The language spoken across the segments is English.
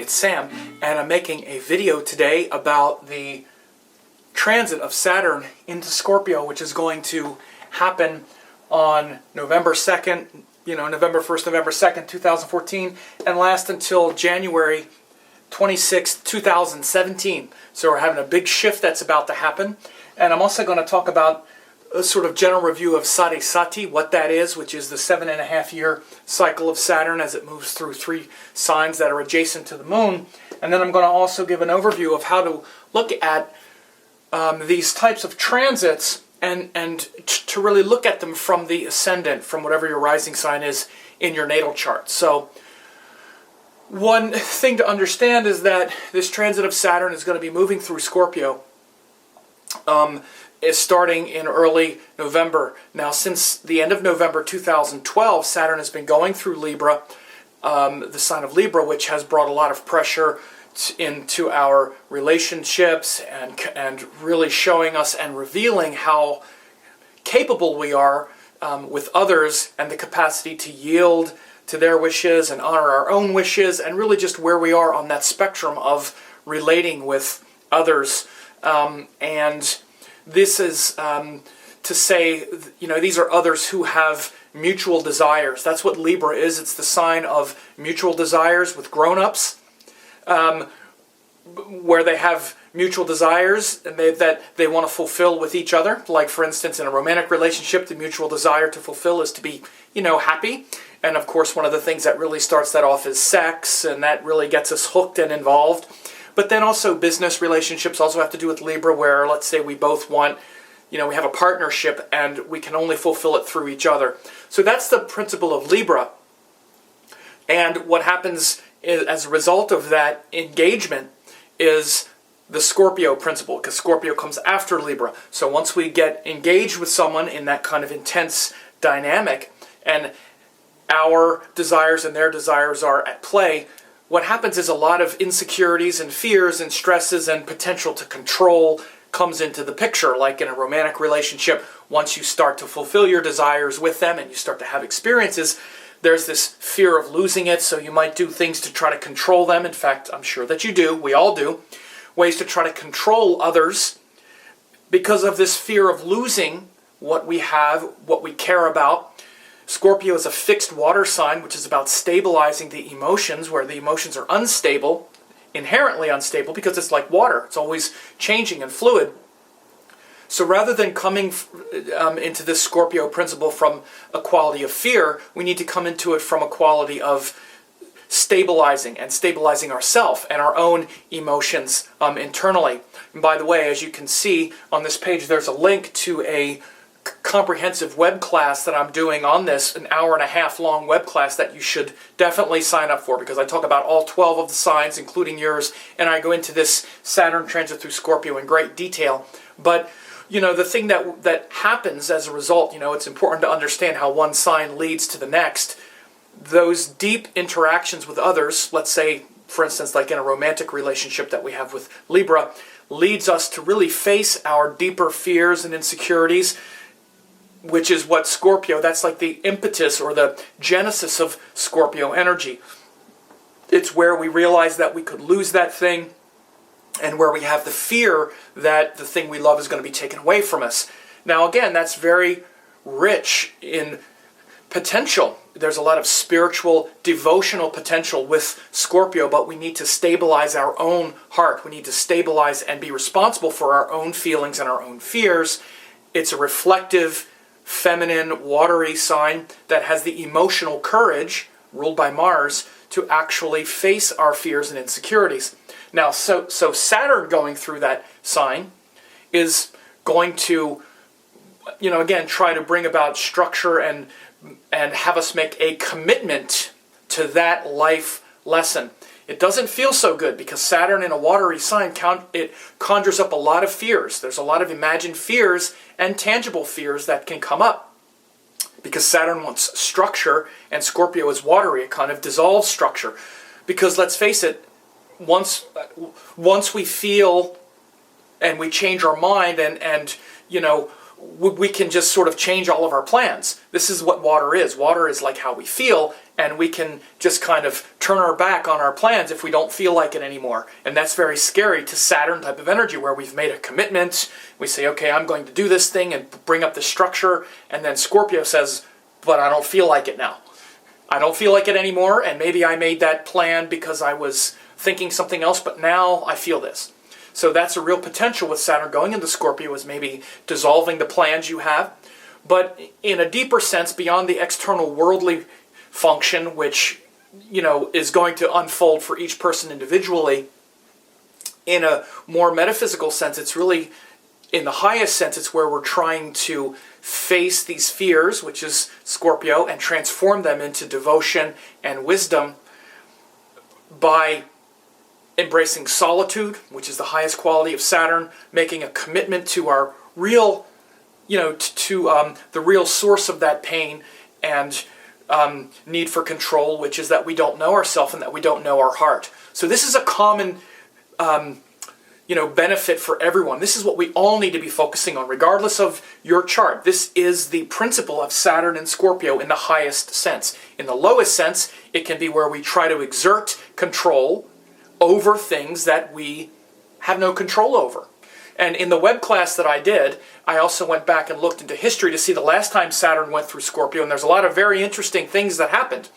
it's Sam, and I'm making a video today about the transit of Saturn into Scorpio, which is going to happen on November 2nd, November 1st, November 2nd, 2014, and last until January 26th, 2017. So we're having a big shift that's about to happen. And I'm also going to talk about a sort of general review of Sati, what that is, which is the 7.5-year cycle of Saturn as it moves through 3 signs that are adjacent to the moon. And then I'm going to also give an overview of how to look at these types of transits and to really look at them from the ascendant, from whatever your rising sign is in your natal chart. So one thing to understand is that this transit of Saturn is going to be moving through Scorpio. Is starting in early November. Now, since the end of November 2012, Saturn has been going through Libra, the sign of Libra, which has brought a lot of pressure into our relationships and really showing us and revealing how capable we are with others and the capacity to yield to their wishes and honor our own wishes, and really just where we are on that spectrum of relating with others. And this is to say, these are others who have mutual desires. That's what Libra is. It's the sign of mutual desires with grown-ups, where they have mutual desires and that they want to fulfill with each other. Like, for instance, in a romantic relationship, the mutual desire to fulfill is to be, happy. And, of course, one of the things that really starts that off is sex, and that really gets us hooked and involved. But then also business relationships also have to do with Libra, where let's say we both want, we have a partnership and we can only fulfill it through each other. So that's the principle of Libra. And what happens is, as a result of that engagement, is the Scorpio principle, because Scorpio comes after Libra. So once we get engaged with someone in that kind of intense dynamic, and our desires and their desires are at play, what happens is a lot of insecurities and fears and stresses and potential to control comes into the picture. Like in a romantic relationship, once you start to fulfill your desires with them and you start to have experiences, there's this fear of losing it, so you might do things to try to control them. In fact, I'm sure that you do, we all do, ways to try to control others because of this fear of losing what we have, what we care about. Scorpio is a fixed water sign, which is about stabilizing the emotions, where the emotions are unstable, inherently unstable, because it's like water. It's always changing and fluid. So rather than coming into this Scorpio principle from a quality of fear, we need to come into it from a quality of stabilizing ourselves and our own emotions internally. And by the way, as you can see on this page, there's a link to a comprehensive web class that I'm doing on this, an 1.5 hour long web class that you should definitely sign up for, because I talk about all 12 of the signs, including yours, and I go into this Saturn transit through Scorpio in great detail. But the thing that happens as a result, it's important to understand how one sign leads to the next. Those deep interactions with others, let's say, for instance, like in a romantic relationship that we have with Libra, leads us to really face our deeper fears and insecurities, which is what Scorpio, that's like the impetus or the genesis of Scorpio energy. It's where we realize that we could lose that thing, and where we have the fear that the thing we love is going to be taken away from us. Now again, that's very rich in potential. There's a lot of spiritual, devotional potential with Scorpio, but we need to stabilize our own heart. We need to stabilize and be responsible for our own feelings and our own fears. It's a reflective, feminine, watery sign that has the emotional courage, ruled by Mars, to actually face our fears and insecurities. Now, so Saturn going through that sign is going to, again, try to bring about structure and have us make a commitment to that life lesson. It doesn't feel so good because Saturn in a watery sign, it conjures up a lot of fears. There's a lot of imagined fears and tangible fears that can come up because Saturn wants structure and Scorpio is watery. It kind of dissolves structure. Because let's face it, once we feel and we change our mind and we can just sort of change all of our plans. This is what water is. Water is like how we feel, and we can just kind of turn our back on our plans if we don't feel like it anymore. And that's very scary to Saturn type of energy, where we've made a commitment. We say, okay, I'm going to do this thing and bring up the structure. And then Scorpio says, but I don't feel like it now. I don't feel like it anymore, and maybe I made that plan because I was thinking something else, but now I feel this. So that's a real potential with Saturn going into Scorpio, is maybe dissolving the plans you have. But in a deeper sense, beyond the external worldly function, which, is going to unfold for each person individually, in a more metaphysical sense, it's really, in the highest sense, it's where we're trying to face these fears, which is Scorpio, and transform them into devotion and wisdom by embracing solitude, which is the highest quality of Saturn, making a commitment to our real, to the real source of that pain, and need for control, which is that we don't know ourselves and that we don't know our heart. So this is a common benefit for everyone. This is what we all need to be focusing on, regardless of your chart. This is the principle of Saturn and Scorpio in the highest sense. In the lowest sense, it can be where we try to exert control over things that we have no control over. And in the web class that I did, I also went back and looked into history to see the last time Saturn went through Scorpio, and there's a lot of very interesting things that happened.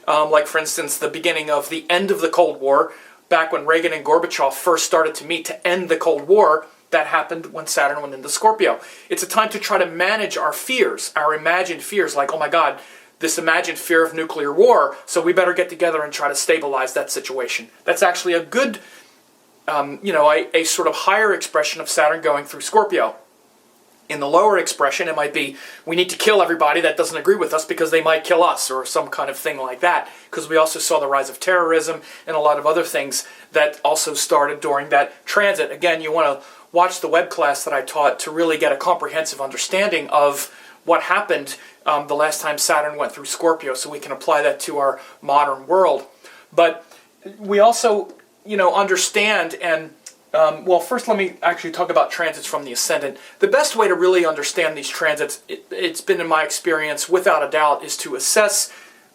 Like, for instance, the beginning of the end of the Cold War, back when Reagan and Gorbachev first started to meet to end the Cold War. That happened when Saturn went into Scorpio. It's a time to try to manage our fears, our imagined fears, like, oh my God, this imagined fear of nuclear war, so we better get together and try to stabilize that situation. That's actually a good, a sort of higher expression of Saturn going through Scorpio. In the lower expression, it might be, we need to kill everybody that doesn't agree with us because they might kill us, or some kind of thing like that. Because we also saw the rise of terrorism and a lot of other things that also started during that transit. Again, you want to watch the web class that I taught to really get a comprehensive understanding of what happened the last time Saturn went through Scorpio, so we can apply that to our modern world. But we also, understand and first let me actually talk about transits from the ascendant. The best way to really understand these transits, it's been in my experience, without a doubt, is to assess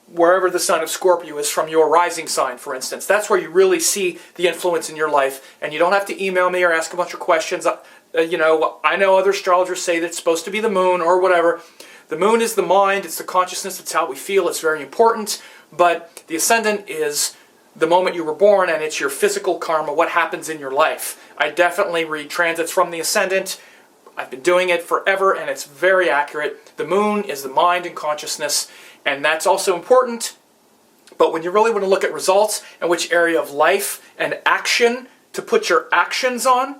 wherever the sign of Scorpio is from your rising sign, for instance. That's where you really see the influence in your life, and you don't have to email me or ask a bunch of questions. I know other astrologers say that it's supposed to be the moon or whatever. The moon is the mind, it's the consciousness, it's how we feel, it's very important, but the ascendant is the moment you were born, and it's your physical karma, what happens in your life. I definitely read transits from the ascendant. I've been doing it forever, and it's very accurate. The moon is the mind and consciousness, and that's also important. But when you really want to look at results and which area of life and action to put your actions on,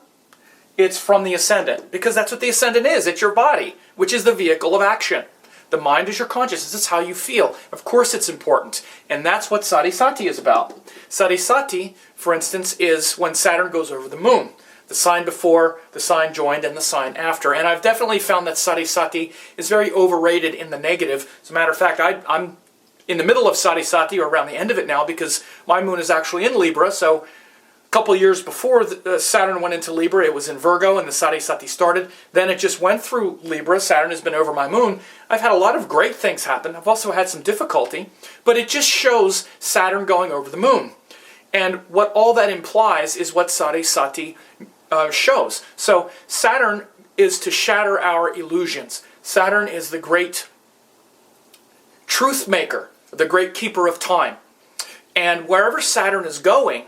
it's from the ascendant, because that's what the ascendant is. It's your body, which is the vehicle of action. The mind is your consciousness. It's how you feel. Of course it's important. And that's what Sadhisati is about. Sadhisati, for instance, is when Saturn goes over the moon. The sign before, the sign joined, and the sign after. And I've definitely found that Sadhisati is very overrated in the negative. As a matter of fact, I'm in the middle of Sadhisati, or around the end of it now, because my moon is actually in Libra. So a couple years before Saturn went into Libra, it was in Virgo, and the Sadhisati started. Then it just went through Libra. Saturn has been over my moon. I've had a lot of great things happen. I've also had some difficulty, but it just shows Saturn going over the moon. And what all that implies is what Sadhisati shows. So Saturn is to shatter our illusions. Saturn is the great truth maker, the great keeper of time. And wherever Saturn is going,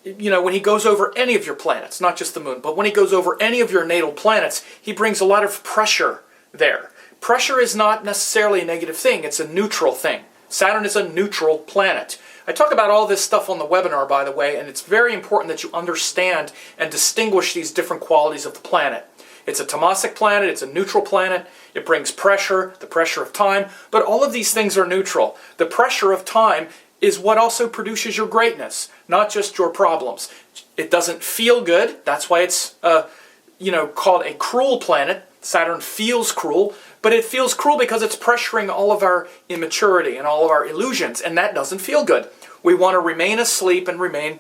when he goes over any of your planets, not just the moon, but when he goes over any of your natal planets, he brings a lot of pressure there. Pressure is not necessarily a negative thing, it's a neutral thing. Saturn is a neutral planet. I talk about all this stuff on the webinar, by the way, and it's very important that you understand and distinguish these different qualities of the planet. It's a tamasic planet, it's a neutral planet, it brings pressure, the pressure of time, but all of these things are neutral. The pressure of time is what also produces your greatness, not just your problems. It doesn't feel good, that's why it's called a cruel planet. Saturn feels cruel, but it feels cruel because it's pressuring all of our immaturity and all of our illusions, and that doesn't feel good. We want to remain asleep and remain